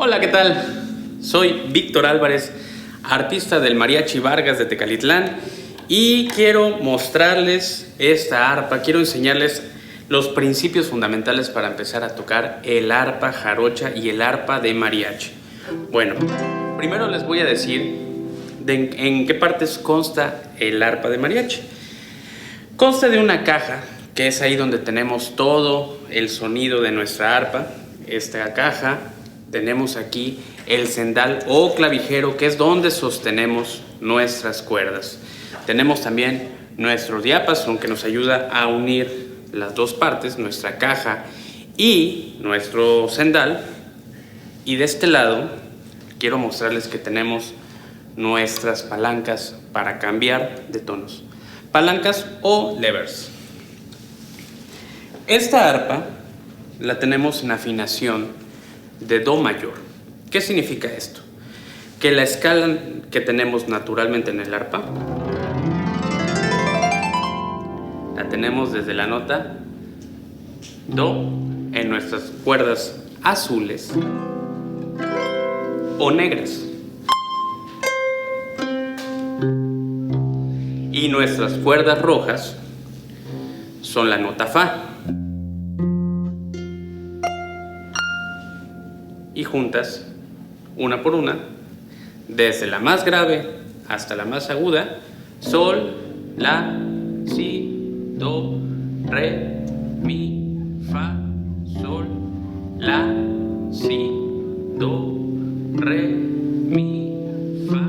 Hola, ¿qué tal? Soy Víctor Álvarez, artista del Mariachi Vargas de Tecalitlán, y quiero mostrarles esta arpa, quiero enseñarles los principios fundamentales para empezar a tocar el arpa jarocha y el arpa de mariachi. Bueno, primero les voy a decir en qué partes consta el arpa de mariachi. Consta de una caja, que es ahí donde tenemos todo el sonido de nuestra arpa. Esta caja, tenemos aquí el cendal o clavijero, que es donde sostenemos nuestras cuerdas. Tenemos también nuestro diapasón, que nos ayuda a unir las dos partes, nuestra caja y nuestro cendal. Y de este lado quiero mostrarles que tenemos nuestras palancas para cambiar de tonos, palancas o levers. Esta arpa la tenemos en afinación de do mayor. ¿Qué significa esto? Que la escala que tenemos naturalmente en el arpa la tenemos desde la nota do en nuestras cuerdas azules o negras, y nuestras cuerdas rojas son la nota fa, y juntas una por una, desde la más grave hasta la más aguda: sol, la, si, do, re, mi, fa, sol, la, si, do, re, mi, fa,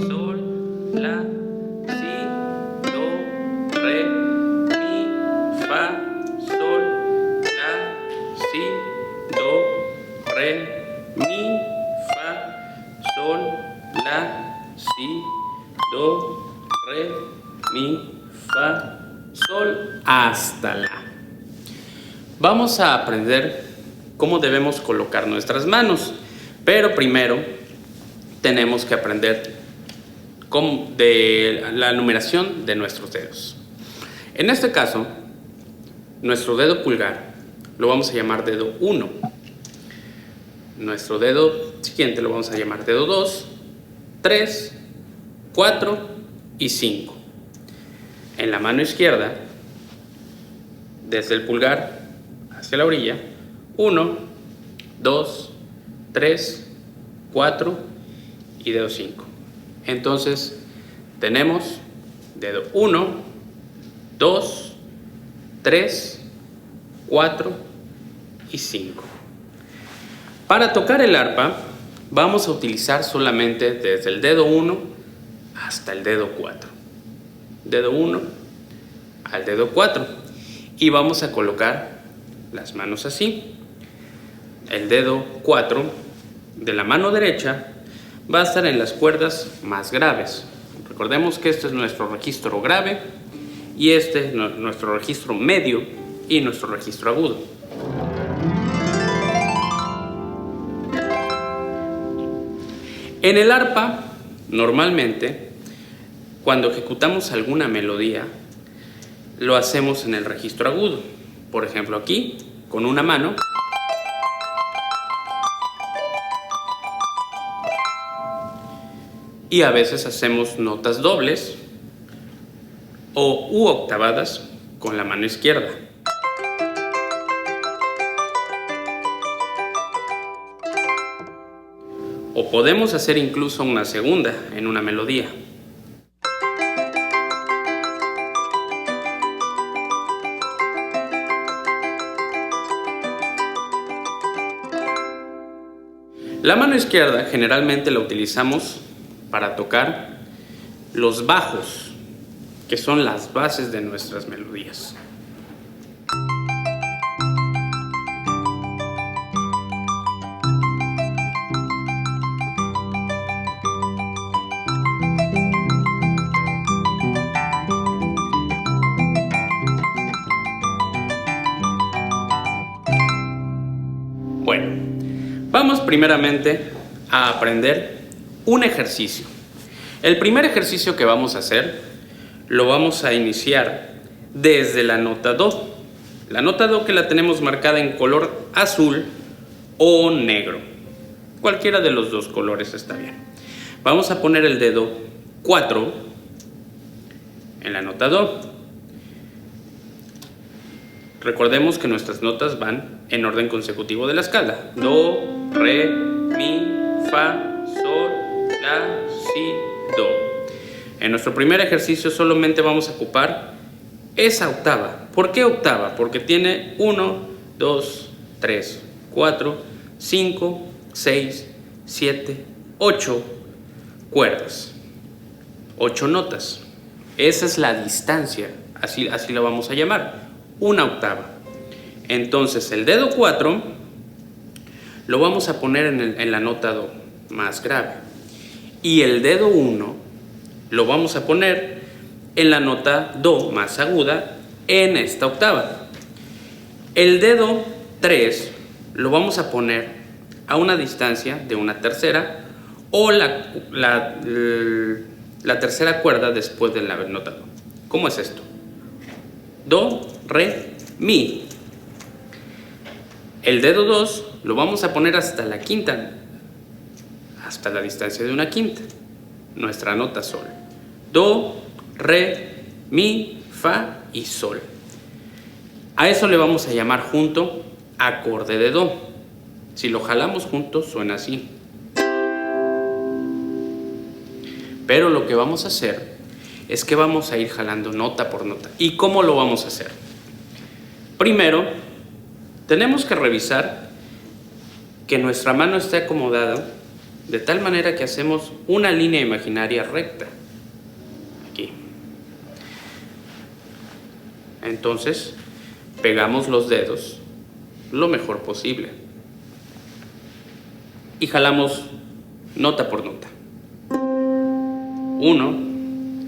sol, la, si, do, re, mi, fa, sol, la, si, do, re, mi, fa, sol, la, si, do, re, mi, fa, sol, hasta la. Vamos a aprender cómo debemos colocar nuestras manos, pero primero tenemos que aprender de la numeración de nuestros dedos. En este caso, nuestro dedo pulgar lo vamos a llamar dedo 1. Nuestro dedo siguiente lo vamos a llamar dedo 2, 3, 4 y 5. En la mano izquierda, desde el pulgar hacia la orilla: 1, 2, 3, 4 y dedo 5. Entonces tenemos dedo 1, 2, 3, 4 y 5. Para tocar el arpa vamos a utilizar solamente desde el dedo 1 hasta el dedo 4. Dedo 1 al dedo 4. Y vamos a colocar las manos así. El dedo 4 de la mano derecha va a estar en las cuerdas más graves. Recordemos que este es nuestro registro grave, y este es nuestro registro medio y nuestro registro agudo. En el arpa, normalmente, cuando ejecutamos alguna melodía, lo hacemos en el registro agudo. Por ejemplo, aquí, con una mano, y a veces hacemos notas dobles u octavadas con la mano izquierda. O podemos hacer incluso una segunda en una melodía. La mano izquierda generalmente la utilizamos para tocar los bajos, que son las bases de nuestras melodías. Bueno, vamos primeramente a aprender un ejercicio. El primer ejercicio que vamos a hacer lo vamos a iniciar desde la nota do. La nota do que la tenemos marcada en color azul o negro. Cualquiera de los dos colores está bien. Vamos a poner el dedo 4 en la nota Do. Recordemos que nuestras notas van en orden consecutivo de la escala. Do, re, mi, fa, sol, la, si, do. En nuestro primer ejercicio solamente vamos a ocupar esa octava. ¿Por qué octava? Porque tiene 1, 2, 3, 4, 5, 6, 7, 8 cuerdas. 8 notas. Esa es la distancia, así la vamos a llamar, una octava. Entonces el dedo 4 lo vamos a poner en la nota Do más grave. Y el dedo 1 lo vamos a poner en la nota Do más aguda en esta octava. El dedo 3 lo vamos a poner a una distancia de una tercera o la tercera cuerda después de la nota Do. ¿Cómo es esto? Do, re, mi. El dedo 2 lo vamos a poner hasta la quinta, hasta la distancia de una quinta, nuestra nota sol. Do, re, mi, fa y sol. A eso le vamos a llamar junto acorde de Do. Si lo jalamos juntos suena así. Pero lo que vamos a hacer es que vamos a ir jalando nota por nota. ¿Y cómo lo vamos a hacer? Primero, tenemos que revisar que nuestra mano esté acomodada de tal manera que hacemos una línea imaginaria recta. Aquí. Entonces, pegamos los dedos lo mejor posible y jalamos nota por nota. 1,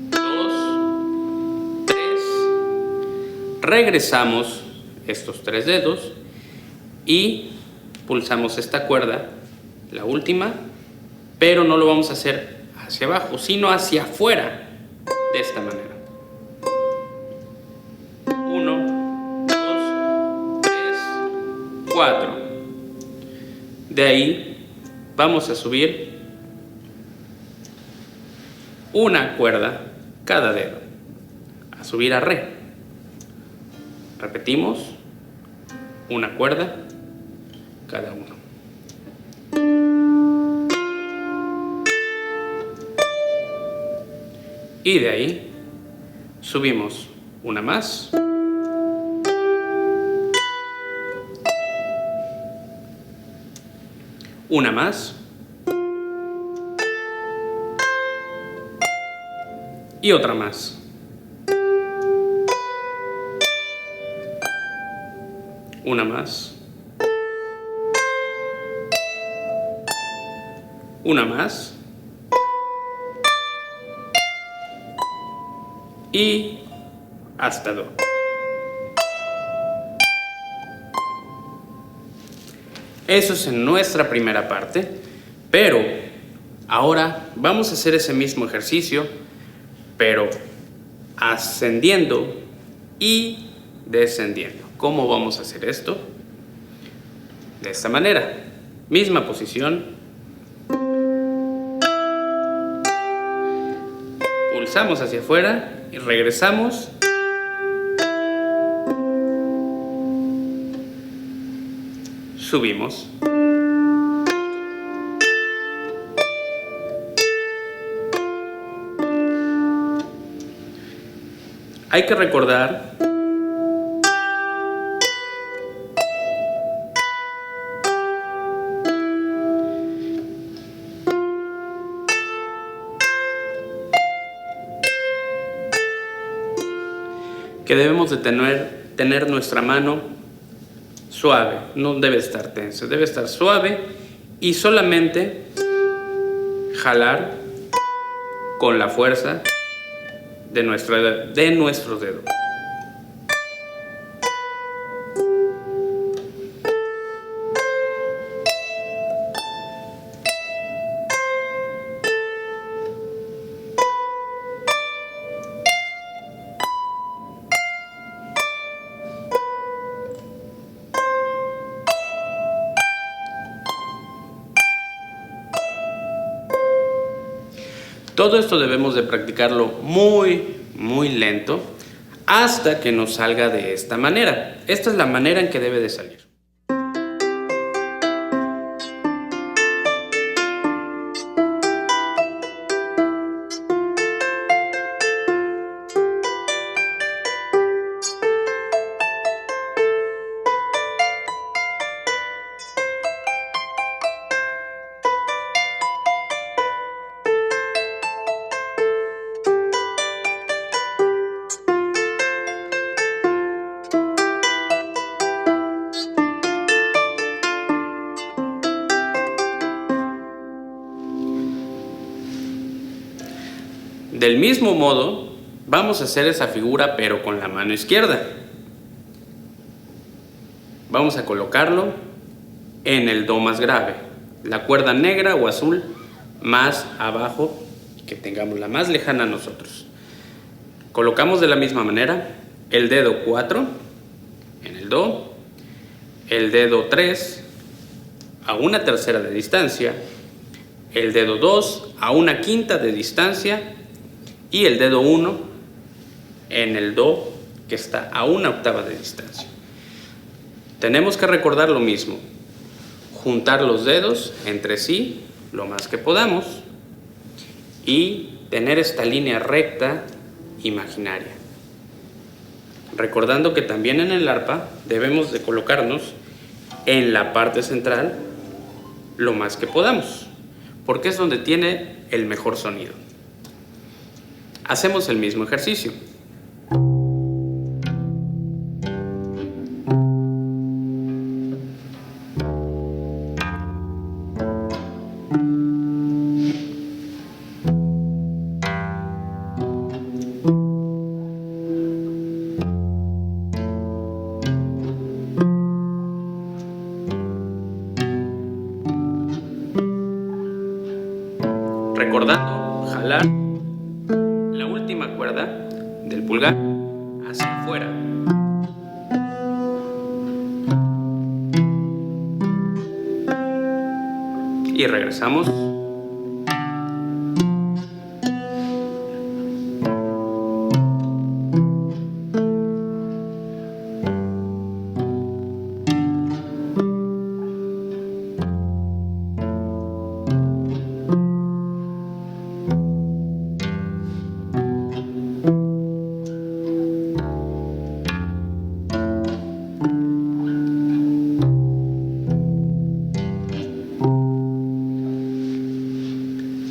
2, 3. Regresamos estos 3 dedos y pulsamos esta cuerda, la última, pero no lo vamos a hacer hacia abajo, sino hacia afuera, de esta manera. 1, 2, 3, 4. De ahí vamos a subir una cuerda cada dedo, a subir a re. Repetimos, una cuerda cada uno. Y de ahí subimos una más, una más y otra más. Una más. Una más. Y hasta Do. Eso es en nuestra primera parte, pero ahora vamos a hacer ese mismo ejercicio, pero ascendiendo y descendiendo. ¿Cómo vamos a hacer esto? De esta manera, misma posición, pulsamos hacia afuera y regresamos. Subimos. Hay que recordar que debemos de tener nuestra mano suave, no debe estar tensa, debe estar suave y solamente jalar con la fuerza de nuestro dedo. Todo esto debemos de practicarlo muy lento hasta que nos salga de esta manera. Esta es la manera en que debe de salir. Del mismo modo, vamos a hacer esa figura pero con la mano izquierda. Vamos a colocarlo en el do más grave, la cuerda negra o azul más abajo, que tengamos la más lejana a nosotros. Colocamos de la misma manera el dedo 4 en el do, el dedo 3 a una tercera de distancia, el dedo 2 a una quinta de distancia y el dedo 1 en el do, que está a una octava de distancia. Tenemos que recordar lo mismo, juntar los dedos entre sí lo más que podamos y tener esta línea recta imaginaria. Recordando que también en el arpa debemos de colocarnos en la parte central lo más que podamos, porque es donde tiene el mejor sonido. Hacemos el mismo ejercicio. Recordando jalar la última cuerda del pulgar hacia afuera. Y regresamos.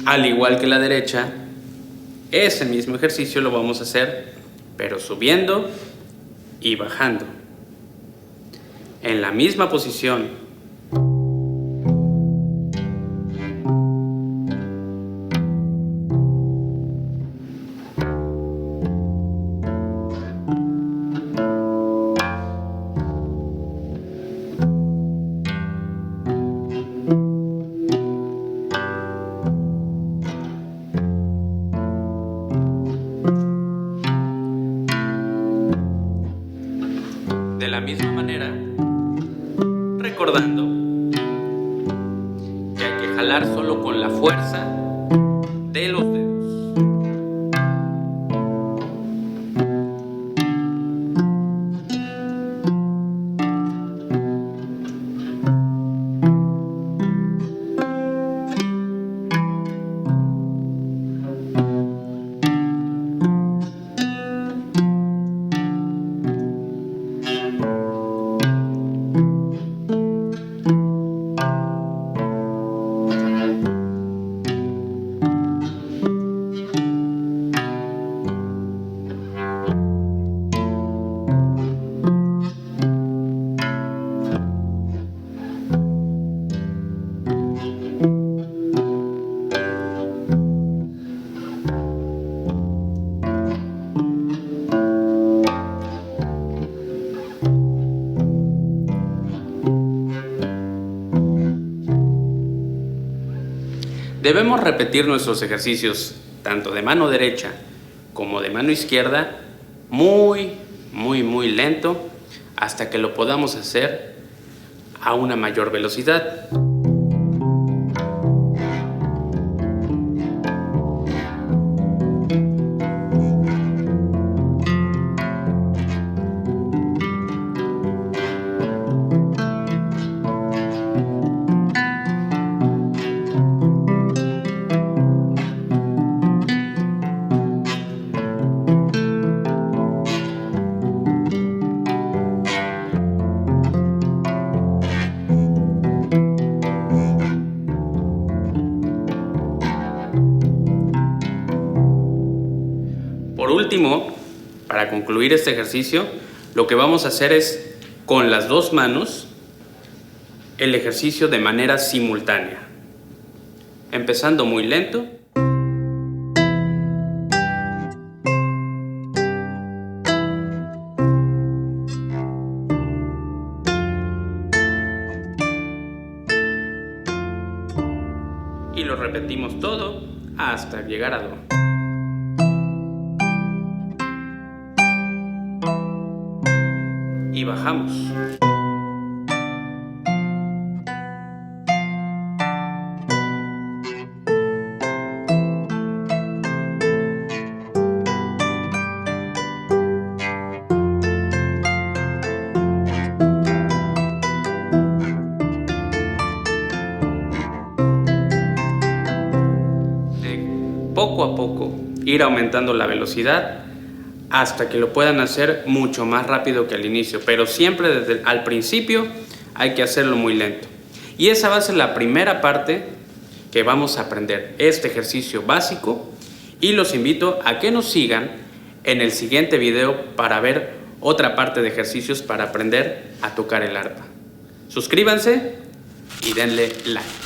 Al igual que la derecha, ese mismo ejercicio lo vamos a hacer, pero subiendo y bajando. En la misma posición. De la misma manera, recordando que hay que jalar solo con la fuerza de los dedos. Debemos repetir nuestros ejercicios tanto de mano derecha como de mano izquierda muy lento hasta que lo podamos hacer a una mayor velocidad. último, para concluir este ejercicio, lo que vamos a hacer es, con las dos manos, el ejercicio de manera simultánea. Empezando muy lento. Y lo repetimos todo hasta llegar a Do. Y bajamos. Poco a poco ir aumentando la velocidad hasta que lo puedan hacer mucho más rápido que al inicio, pero siempre al principio hay que hacerlo muy lento. Y esa va a ser la primera parte que vamos a aprender, este ejercicio básico, y los invito a que nos sigan en el siguiente video para ver otra parte de ejercicios para aprender a tocar el arpa. Suscríbanse y denle like.